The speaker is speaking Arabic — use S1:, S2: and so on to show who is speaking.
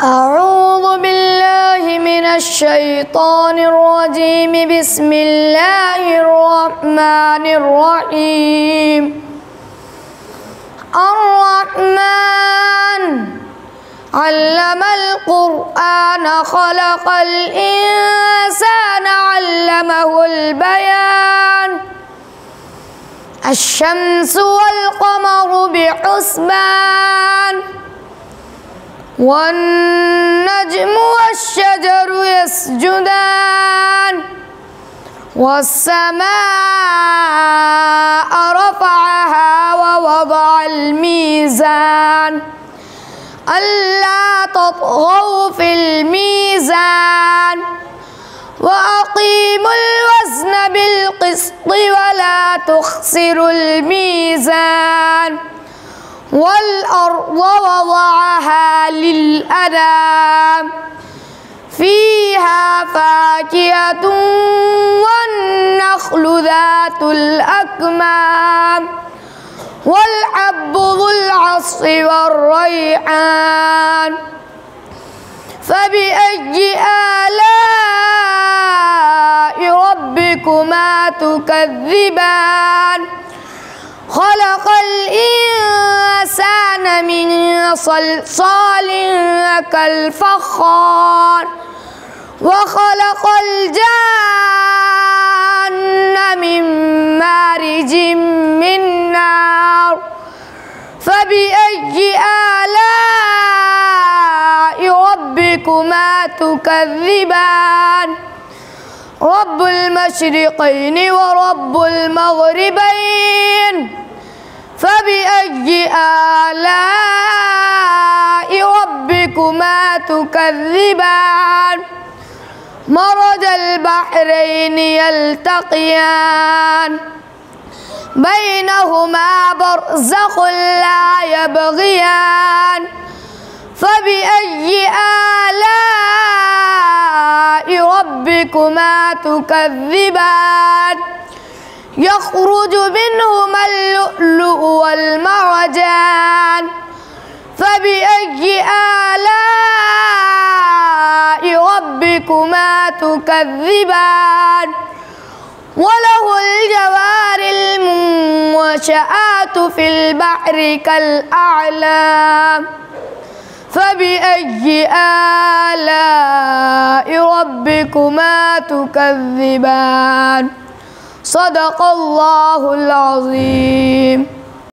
S1: أعوذ بالله من الشيطان الرجيم. بسم الله الرحمن الرحيم. الرحمن علم القرآن خلق الإنسان علمه البيان. الشمس والقمر بحسبان والنجم والشجر يسجدان والسماء رفعها ووضع الميزان ألا تطغوا في الميزان وأقيموا الوزن بالقسط ولا تخسروا الميزان والأرض وضعها للأنام فيها فاكهة والنخل ذات الأكمام والحب ذو العصف والريحان فبأي آلاء ربكما تكذبان خلق الإنسان من صلصال كالفخار وخلق الجان من مارج من نار فبأي آلاء ربكما تكذبان رب المشرقين ورب المغربين فبأي آلاء ربكما تكذبان مرج البحرين يلتقيان بينهما برزخ لا يبغيان فبأي آلاء ربكما تكذبان يخرج منهما اللؤلؤ والمرجان فبأي آلاء ربكما تكذبان وله الجوار المنشآت في البحر كالأعلام فبأي آلاء ربكما تكذبان صدق الله العظيم.